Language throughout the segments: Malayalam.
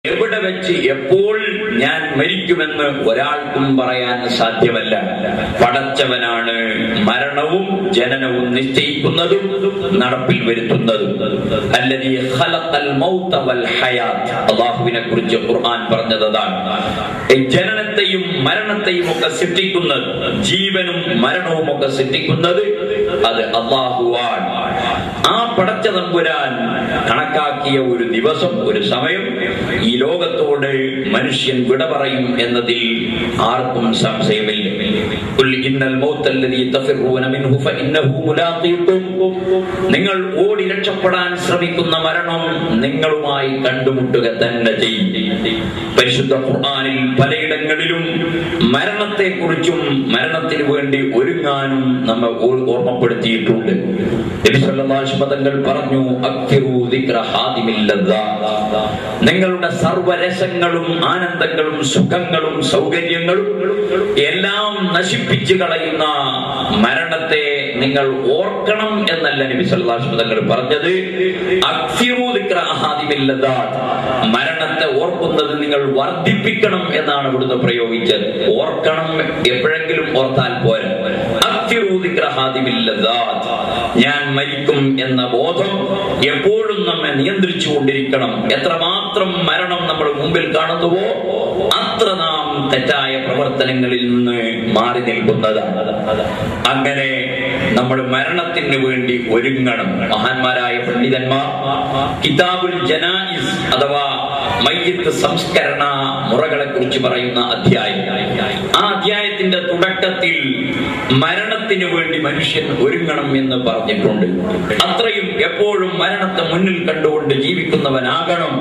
എവിടെ വെച്ച് എപ്പോൾ ഞാൻ മരിക്കുമെന്ന് ഒരാൾക്കും പറയാൻ സാധ്യമല്ല. പടച്ചവനാണ് മരണവും ജനനവും നിശ്ചയിക്കുന്നതും നടപ്പിൽ വരുത്തുന്നതും. അല്ലദീ ഖലഖൽ മൗത വൽ ഹയാത്ത്, അല്ലാഹുവിനെ കുറിച്ച് ഖുർആൻ പറഞ്ഞതാണ്. ജനനത്തെയും മരണത്തെയും ഒക്കെ സൃഷ്ടിക്കുന്നത്, ജീവനും മരണവും ഒക്കെ സൃഷ്ടിക്കുന്നത് അത് അല്ലാഹുവാണ്. ആ പടച്ച തമ്പുരാൻ കണക്കാക്കിയ ഒരു ദിവസം, ഒരു സമയം ഈ ലോകത്തോട് മനുഷ്യൻ വിട പറയും എന്നതിൽ ആർക്കും സംശയമില്ല. നിങ്ങൾ ഓടി രക്ഷപ്പെടാൻ ശ്രമിക്കുന്ന മരണം നിങ്ങളുമായി കണ്ടുമുട്ടുക തന്നെ ചെയ്യും. പരിശുദ്ധ ഖുർആനിൽ പലയിടങ്ങളിലും മരണത്തെക്കുറിച്ചും മരണത്തിന് വേണ്ടി ഒരുങ്ങാനും നമ്മെ ഓർമ്മപ്പെടുത്തിയിട്ടുണ്ട്. നബി സല്ലല്ലാഹു അലൈഹി വസല്ലം പറഞ്ഞു, അക്തിറു ദിക്ര ഹാദിമിൽ ലദ്ദാത്ത്, നിങ്ങളുടെ സർവരസങ്ങളും ആനന്ദങ്ങളും സുഖങ്ങളും സൗകര്യങ്ങളും എല്ലാം നശിപ്പിച്ചു കളയുന്ന മരണത്തെ നിങ്ങൾ ഓർക്കണം എന്നല്ല നബി സല്ലല്ലാഹു അലൈഹി വസല്ലം പറഞ്ഞത്. അക്തിറു ദിക്ര ഹാദിമിൽ ലദ്ദാത്ത്, മരണത്തെ ഓർക്കുന്നത് നിങ്ങൾ വർദ്ധിപ്പിക്കണം എന്നാണ് ഇവിടുന്ന് പ്രയോഗിച്ചത്. ഓർക്കണം, എപ്പോഴെങ്കിലും ഓർത്താൽ പോരാ. അക്തിറു ദിക്ര ഹാദിമിൽ ലദ്ദാത്ത്, ഞാൻ മരിക്കും എന്ന ബോധം എപ്പോഴും നമ്മെ നിയന്ത്രിച്ചു കൊണ്ടിരിക്കണം. എത്രമാത്രം മരണം നമ്മൾ മുമ്പിൽ കാണുന്നുവോ അത്ര നാം തെറ്റായ പ്രവർത്തനങ്ങളിൽ നിന്ന് മാറി നിൽക്കുന്നതാണ്. അങ്ങനെ നമ്മൾ മരണത്തിന് വേണ്ടി ഒരുങ്ങണം. മഹാന്മാരായ പണ്ഡിതന്മാർ കിതാബുൽ ജനായിസ് അഥവാ മയ്യിത്ത് സംസ്കരണ മുറകളെ കുറിച്ച് പറയുന്ന അധ്യായം, ആ അധ്യായത്തിന്റെ തുടക്കത്തിൽ മരണത്തിന് വേണ്ടി മനുഷ്യൻ ഒരുങ്ങണം എന്ന് പറഞ്ഞിട്ടുണ്ട്. അത്രയും എപ്പോഴും മരണത്തെ മുന്നിൽ കണ്ടുകൊണ്ട് ജീവിക്കുന്നവനാകണം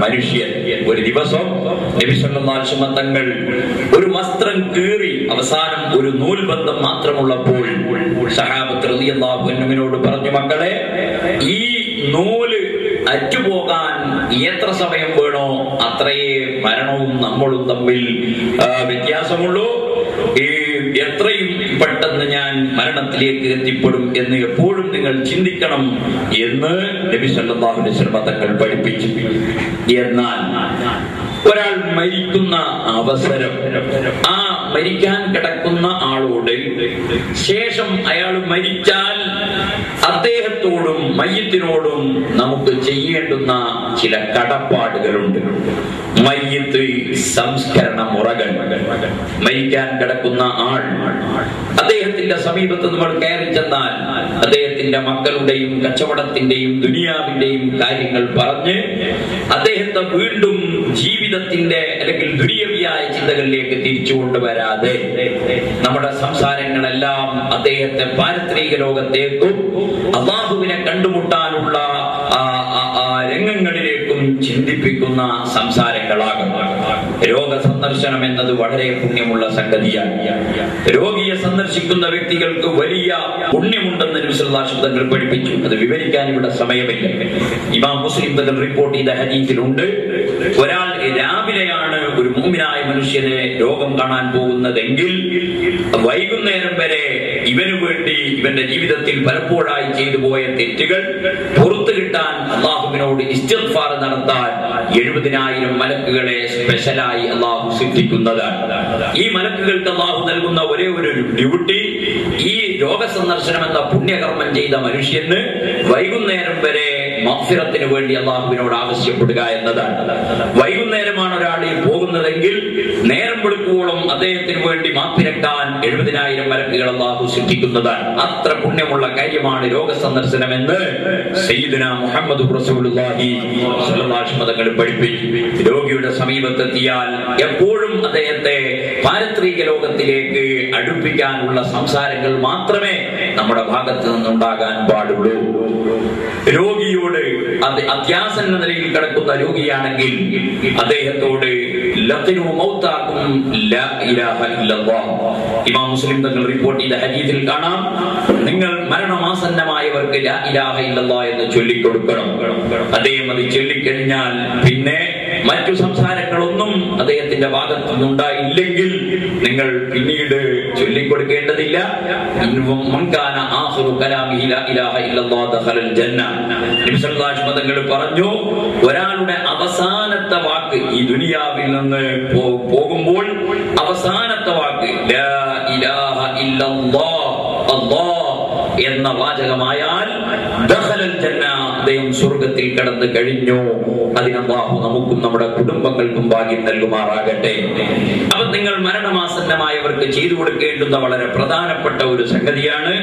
മനുഷ്യൻ. ഒരു ദിവസം നബി സല്ലല്ലാഹു അലൈഹി വസല്ലം തങ്ങൾ ഒരു വസ്ത്രം കീറി അവസാനം ഒരു നൂൽബന്ധം മാത്രമുള്ളപ്പോൾ സഹാബത്ത് റളിയല്ലാഹു അൻഹുവിനോട് പറഞ്ഞു, മക്കളെ, ഈ നൂല് അറ്റുപോകാൻ എത്ര സമയം വേണോ അത്രയേ മരണവും നമ്മളും തമ്മിൽ വ്യത്യാസമുള്ളൂ. എത്രയും പെട്ടെന്ന് ഞാൻ മരണത്തിലേക്ക് എത്തിപ്പെടും എന്ന് എപ്പോഴും നിങ്ങൾ ചിന്തിക്കണം എന്ന് നബി സല്ലല്ലാഹു അലൈഹി വസല്ലം തങ്ങൾ പഠിപ്പിച്ചു. എന്നാൽ ഒരാൾ മരിക്കുന്ന അവസരം, ആ മരിക്കാൻ കിടക്കുന്ന ആളോട് ശേഷം അയാൾ മരിച്ചാൽ അദ്ദേഹത്തോടും മയ്യിത്തിനോടും നമുക്ക് ചെയ്യേണ്ടുന്ന ചില കടപ്പാടുകളുണ്ട്. മയ്യിത്ത് സംസ്കരണ മുറകൾ. മരിക്കാൻ കിടക്കുന്ന ആൾ, അദ്ദേഹത്തിന്റെ സമീപത്ത് നമ്മൾ കയറി ചെന്നാൽ അദ്ദേഹത്തിന്റെ മക്കളുടെയും കച്ചവടത്തിന്റെയും ദുനിയാവിന്റെയും കാര്യങ്ങൾ പറഞ്ഞ് അദ്ദേഹത്തെ വീണ്ടും ജീവിതത്തിന്റെ അല്ലെങ്കിൽ ദുനിയവിയായ ചിന്തകളിലേക്ക് തിരിച്ചു കൊണ്ടുവരാതെ നമ്മുടെ സംസാരങ്ങളെല്ലാം അദ്ദേഹത്തെ പാരത്രിക ലോകത്തേക്കും അല്ലാഹുവിനെ കണ്ടുമുട്ടാനുള്ള രംഗങ്ങളിലേക്കും ചിന്തിപ്പിക്കുന്ന സംസാരങ്ങളാകും. രോഗ സന്ദർശനം എന്നത് വളരെ പുണ്യമുള്ള സംഗതിയാണ്. രോഗിയെ സന്ദർശിക്കുന്ന വ്യക്തികൾക്ക് വലിയ പുണ്യമുണ്ടെന്ന് നബി സല്ലല്ലാഹു അലൈഹി വസല്ലം പഠിപ്പിച്ചു. അത് വിവരിക്കാൻ ഇവിടെ സമയമില്ല. ഇമാം മുസ്ലിം തങ്ങൾ റിപ്പോർട്ട് ചെയ്ത ഹദീസിലുണ്ട്, ഒരാൾ രാവിലെയാണ് ഒരു മുഅ്മിനായ മനുഷ്യനെ രോഗം കാണാൻ പോകുന്നതെങ്കിൽ വൈകുന്നേരം വരെ ഇവന് വേണ്ടി ഇവന്റെ ജീവിതത്തിൽ പലപ്പോഴായി ചെയ്തു പോയ തെറ്റുകൾ പുറത്തു കിട്ടാൻ അല്ലാഹുവിനോട് ഇസ്തിഗ്ഫാർ നടത്താൻ 70,000 മലക്കുകളെ സ്പെഷ്യലായി അല്ലാഹു സൃഷ്ടിക്കുന്നതാണ്. ഈ മലക്കുകൾക്ക് അല്ലാഹു നൽകുന്ന ഒരേ ഒരു ഡ്യൂട്ടി ഈ രോഗസന്ദർശനം എന്ന പുണ്യകർമ്മം ചെയ്ത മനുഷ്യന് വൈകുന്നേരം വരെ മഗ്ഫിറത്തിന് വേണ്ടി അല്ലാഹുവിനോട് ആവശ്യപ്പെടുക എന്നതാണ്. വൈകുന്നേരമാണ് ഒരാൾ പോകുന്നതെങ്കിൽ നേരം വെളുക്കുവോളം അദ്ദേഹത്തിന് വേണ്ടി മാപ്പിരക്കാൻ 70,000 മലക്കുകൾ അല്ലാഹു സൃഷ്ടിക്കുന്നതാണ്. അത്ര പുണ്യമുള്ള കാര്യമാണ് രോഗസന്ദർശനം എന്ന് സയ്യിദുനാ മുഹമ്മദ് റസൂലുള്ളാഹി സ്വല്ലല്ലാഹു അലൈഹി വസല്ലം പഠിപ്പിച്ചു. രോഗിയുടെ സമീപത്തെത്തിയാൽ എപ്പോഴും അദ്ദേഹത്തെ പാരത്രിക ലോകത്തിലേക്ക് അടുപ്പിക്കാനുള്ള സംസാരങ്ങൾ മാത്രമേ നമ്മുടെ ഭാഗത്ത് നിന്നുണ്ടാകാൻ പാടുള്ളൂ. രോഗിയോട്, അത് അത്യാസന്ന നിലയിൽ കിടക്കുന്ന രോഗിയാണെങ്കിൽ അദ്ദേഹത്തോട് ഇമാം മുസ്ലിം തങ്ങൾ റിപ്പോർട്ട് ചെയ്ത ഹദീസിൽ കാണാം, നിങ്ങൾ മരണമാസന്നമായവർക്ക് ലാ ഇലാഹ ഇല്ലല്ലാഹ് എന്ന് ചൊല്ലിക്കൊടുക്കണം. അദ്ദേഹം അത് ചൊല്ലിക്കഴിഞ്ഞാൽ പിന്നെ മറ്റു സംസാരങ്ങളൊന്നും അദ്ദേഹത്തിന്റെ ഭാഗത്തു നിന്നുണ്ടായില്ലെങ്കിൽ നിങ്ങൾ പിന്നീട് ചൊല്ലിക്കൊടുക്കേണ്ടതില്ല. തങ്ങൾ പറഞ്ഞു, ഒരാളുടെ അവസാനത്തെ വാക്ക് ഈ ദുനിയാവിൽ നിന്ന് പോകുമ്പോൾ അവസാനത്തെ വാക്ക് ലാ ഇലാഹ ഇല്ലല്ലാഹ് അല്ലാഹ് എന്ന വാചകമായാൽ ദഖലൽ ജന്ന, അദ്ദേഹം സ്വർഗത്തിൽ കടന്നു കഴിഞ്ഞു. അതിന് അല്ലാഹു നമുക്കും നമ്മുടെ കുടുംബങ്ങൾക്കും ഭാഗ്യം നൽകുമാറാകട്ടെ. അപ്പൊ നിങ്ങൾ മരണമാസന്നമായവർക്ക് ചെയ്തു കൊടുക്കേണ്ടുന്ന വളരെ പ്രധാനപ്പെട്ട ഒരു സംഗതിയാണ്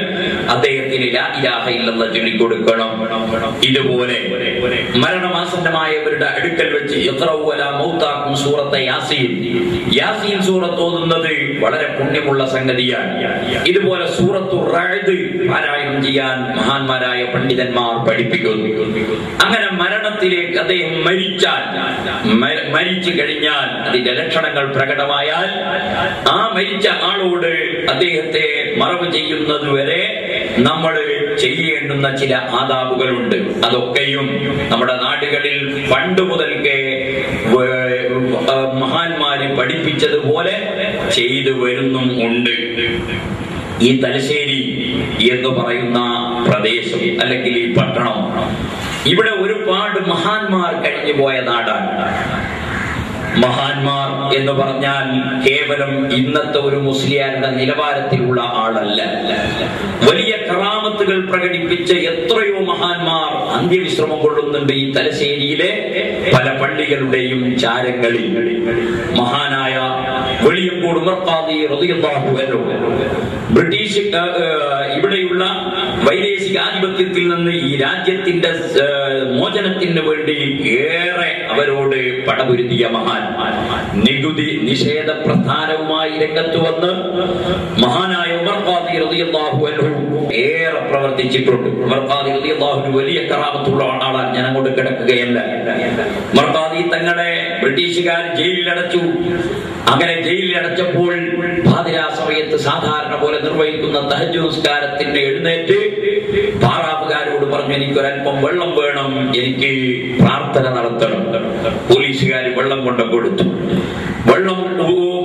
അദ്ദേഹത്തിന് ലാ ഇലാഹ ഇല്ലല്ലാഹ് ചൊല്ലിക്കൊടുക്കണം. ഇതുപോലെ മരണമാസന്നമായവരുടെ അടുക്കൽ വെച്ച് യഖറഉ അലാ മൗതാകും സൂറത്തെ യാസീൻ, യാസീൻ സൂറത്ത് ഓതുന്നത് വളരെ പുണ്യമുള്ള സംഗതിയാണ്. ഇതുപോലെ സൂറത്തു റഅദ് പാരായണം ചെയ്യാൻ മഹാന്മാരായ പണ്ഡിതന്മാർ പഠിപ്പിക്കുന്നു. അങ്ങനെ മരണത്തിലേക്ക് അദ്ദേഹം മരിച്ചു കഴിഞ്ഞാൽ അതിന്റെ ലക്ഷണങ്ങൾ പ്രകടമായാൽ ആ മരിച്ച ആളോട് അദ്ദേഹത്തെ മറവ് ചെയ്യുന്നത് വരെ നമ്മൾ ചെയ്യേണ്ടുന്ന ചില ആദാബുകളുണ്ട്. അതൊക്കെയും നമ്മുടെ നാടുകളിൽ പണ്ട് മുതൽക്കേ മഹാന്മാര് പഠിപ്പിച്ചതുപോലെ ചെയ്തു വരുന്നും ഉണ്ട്. ഈ തലശ്ശേരി എന്ന് പറയുന്ന പ്രദേശം അല്ലെങ്കിൽ ഈ പട്ടണം, ഇവിടെ ഒരുപാട് മഹാന്മാർ കഴിഞ്ഞു പോയ നാടാണ്. മഹാന്മാർ എന്ന് പറഞ്ഞാൽ കേവലം ഇന്നത്തെ ഒരു മുസ്ലിയാരുടെ നിലവാരത്തിലുള്ള ആളല്ല. വലിയ കറാമത്തുകൾ പ്രകടിപ്പിച്ച എത്രയോ മഹാന്മാർ അന്ത്യവിശ്രമം കൊള്ളുന്നുണ്ട് ഈ തലശ്ശേരിയിലെ പല പള്ളികളുടെയും ചാരങ്ങളിൽ. മഹാനായ വെളിയങ്കോട് ഉമർ ഖാദി റളിയല്ലാഹു അൻഹു ബ്രിട്ടീഷ് ഇവിടെയുള്ള വൈദേശിക ആധിപത്യത്തിൽ നിന്ന് ഈ രാജ്യത്തിന്റെ മോചനത്തിന് വേണ്ടി ഏറെ അവരോട് പടപൊരുതിയ മഹാൻ, നികുതി നിഷേധ പ്രധാനവുമായി രംഗത്ത് വന്ന് മഹാനായ ഉമർ ഖാദി റളിയല്ലാഹു അൻഹു ഏറെ പ്രവർത്തിച്ചിട്ടുണ്ട്. ഉമർ ഖാദി റളിയല്ലാഹു അൻഹു വലിയ കറാമത്തുള്ള ആളാണ്. ഞാൻ അങ്ങോട്ട് കിടക്കുകയല്ല. ഉമർ ഖാദി തങ്ങളെ ബ്രിട്ടീഷുകാർ ജയിലിലടച്ചു. അങ്ങനെ ജയിലിലടച്ചപ്പോൾ പാതിരാ സമയത്ത് സാധാരണ പോലെ നിർവഹിക്കുന്ന തഹജ്ജുദ് നിസ്കാരത്തിന് എഴുന്നേറ്റ് പാറാവുകാരോട് പറഞ്ഞു, എനിക്കൊരൽപ്പം വെള്ളം വേണം, എനിക്ക് പ്രാർത്ഥന നടത്തണം. പോലീസുകാർ വെള്ളം കൊണ്ട് കൊടുത്തു. വെള്ളം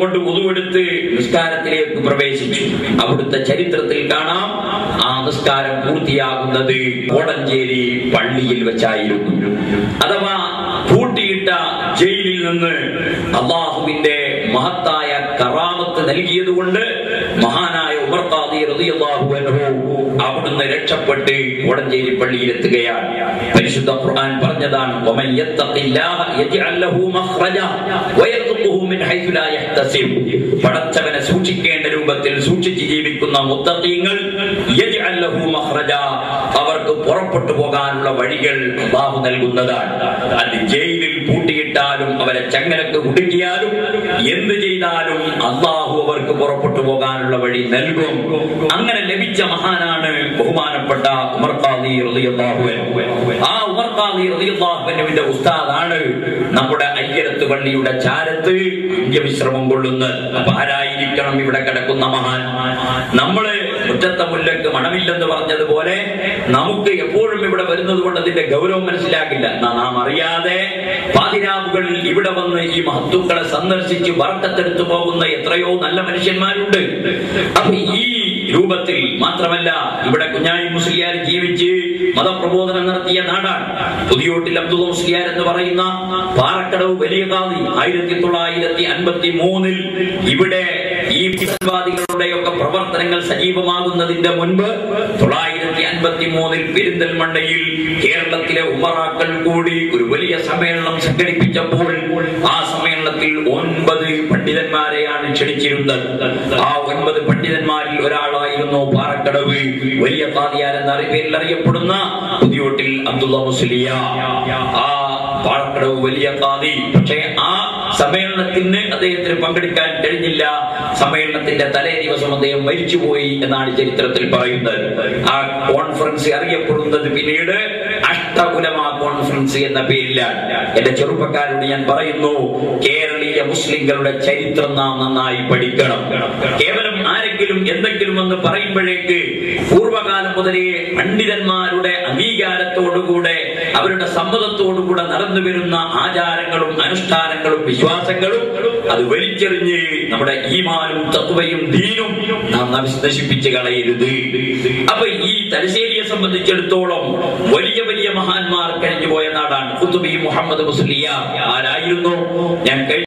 കൊണ്ട് ഉതുവെടുത്ത് നിസ്കാരത്തിലേക്ക് പ്രവേശിച്ചു. അവിടുത്തെ ചരിത്രത്തിൽ കാണാം, ആ നിസ്കാരം പൂർത്തിയാകുന്നത് കോടഞ്ചേരി പള്ളിയിൽ വെച്ചായിരുന്നു. അഥവാ പൂട്ടിയിട്ട ജയിലിൽ നിന്ന് അല്ലാഹുവിന്റെ മഹത്തായ കറാമത്ത് നൽകിയതുകൊണ്ട് മഹാനായ ഉമർ ഖാദി റളിയല്ലാഹു അൻഹു അവിടുന്ന് രക്ഷപ്പെട്ട് കോടഞ്ചേരി പള്ളിയിലെത്തുകയാണ്. പരിശുദ്ധ ഖുർആൻ പറഞ്ഞതാണ്, വമൻ യത്തഖില്ലാഹ യജ്അൽ ലഹു മഖ്റജ വയർസുഖുഹു മിൻ ഹൈസു ലാ യഹ്തസിബ്. പടച്ചവനെ സൂക്ഷിക്കേണ്ട രൂപത്തിൽ സൂക്ഷിച്ച് ജീവിക്കുന്ന മുത്തഖീങ്ങൾ യജ്അൽ ലഹു മഖ്റജ, അവർക്ക് പുറപ്പെട്ടു പോകാനുള്ള വഴികൾ അല്ലാഹു നൽകുന്നതാണ്. അത് ജയിലിൽ പൂട്ടിയിട്ടാലും അവരെ ചങ്ങലക്ക് കുടുക്കിയാലും എന്ത് ചെയ്താലും അല്ലാഹു അവർക്ക് പുറപ്പെട്ടു പോകാനുള്ള വഴി നൽകും. അങ്ങനെ ലഭിച്ച മഹാനാണ് ബഹുമാനപ്പെട്ട ഉമർ ഖാദി റളിയല്ലാഹു അൻഹു. ആ ഉമർ ഖാദി റളിയല്ലാഹു അൻഹുവിന്റെ ഉസ്താദാണ് നമ്മുടെ അയ്യരത്ത് പള്ളിയുടെ ചാരത്ത് അന്ത്യവിശ്രമം കൊള്ളുന്നത്. അപ്പൊ ആരായിരിക്കണം ഇവിടെ കിടക്കുന്ന മഹാൻ? നമ്മള് മുറ്റത്തെ മുല്ലക്ക് മണമില്ലെന്ന് പറഞ്ഞതുപോലെ നമുക്ക് എപ്പോഴും ഇവിടെ വരുന്നത് കൊണ്ട് അതിന്റെ ഗൗരവം മനസ്സിലാക്കില്ല. നാം അറിയാതെ പാതിരാവുകളിൽ ഇവിടെ വന്ന് ഈ മഹത്തുക്കളെ സന്ദർശിച്ച് ബർക്കത്തെടുത്തു പോകുന്ന എത്രയോ നല്ല മനുഷ്യന്മാരുണ്ട്. അപ്പൊ ഈ രൂപത്തിൽ മാത്രമല്ല, ഇവിടെ കുഞ്ഞായി മുസ്ലിയാർ ജീവിച്ച് മതപ്രബോധനം നടത്തിയ നാടാണ്. പുതിയോട്ടിൽ അബ്ദുള്ള മുസ്ലിയാർ എന്ന് പറയുന്ന പാറക്കടവ് വലിയ ഖാദി 1953 ഇവിടെ ഈ ഫിത്വാദികളുടെയൊക്കെ പ്രവർത്തനങ്ങൾ സജീവമാകുന്നതിന്റെ മുൻപ് 953 പെരിന്തൽമണ്ണയിൽ കേരളത്തിലെ ഉമറാക്കൾ കൂടി ഒരു വലിയ സമ്മേളനം സംഘടിപ്പിച്ചപ്പോൾ ആ സമ്മേളനത്തിൽ 9 പണ്ഡിതന്മാരെയാണ് ക്ഷണിച്ചിരുന്നത്. ആ 9 പണ്ഡിതന്മാരിൽ ഒരാളായിരുന്നു പാറക്കടവ് വലിയ ഖാദിയാർ എന്ന പേരിൽ അറിയപ്പെടുന്ന പുതിയോട്ടിൽ അബ്ദുള്ള മുസ്ലിയാർ. ആ പാറക്കടവ് വലിയ ഖാദി പക്ഷേ ആ സമ്മേളനത്തിന് അദ്ദേഹത്തിന് പങ്കെടുക്കാൻ കഴിഞ്ഞില്ല. സമ്മേളനത്തിന്റെ തലേ ദിവസം അദ്ദേഹം മരിച്ചുപോയി എന്നാണ് ചരിത്രത്തിൽ പറയുന്നത്. ആ കോൺഫറൻസ് അറിയപ്പെടുന്നത് പിന്നീട് അഷ്ടഉലമാ കോൺഫറൻസ് എന്ന പേരിലാണ്. എന്റെ ചെറുപ്പക്കാരോട് ഞാൻ പറയുന്നു, കേരളീയ മുസ്ലിങ്ങളുടെ ചരിത്രം നാം നന്നായി പഠിക്കണം. കേവലം ആരെങ്കിലും എന്തെങ്കിലും എന്ന് പറയുമ്പോഴേക്ക് പൂർവ്വകാലം മുതലേ പണ്ഡിതന്മാരുടെ അംഗീകാരത്തോടുകൂടെ അവരുടെ സമ്മതത്തോടുകൂടെ നടന്നു വരുന്ന ആചാരങ്ങളും അനുഷ്ഠാനങ്ങളും വിശ്വാസങ്ങളും അത് വലിച്ചെറിഞ്ഞ് നമ്മുടെ ഈമാനും തഖ്വയും ദീനും നാം നശിപ്പിച്ച് കളയരുത്. അപ്പൊ ഈ തലശ്ശേരിയെ സംബന്ധിച്ചിടത്തോളം വലിയ വലിയ മഹാന്മാർ കഴിഞ്ഞുപോയ നാടാണ്. ഖുതുബി മുഹമ്മദ് മുസ്ലിയാർ ആരായിരുന്നു? ഞാൻ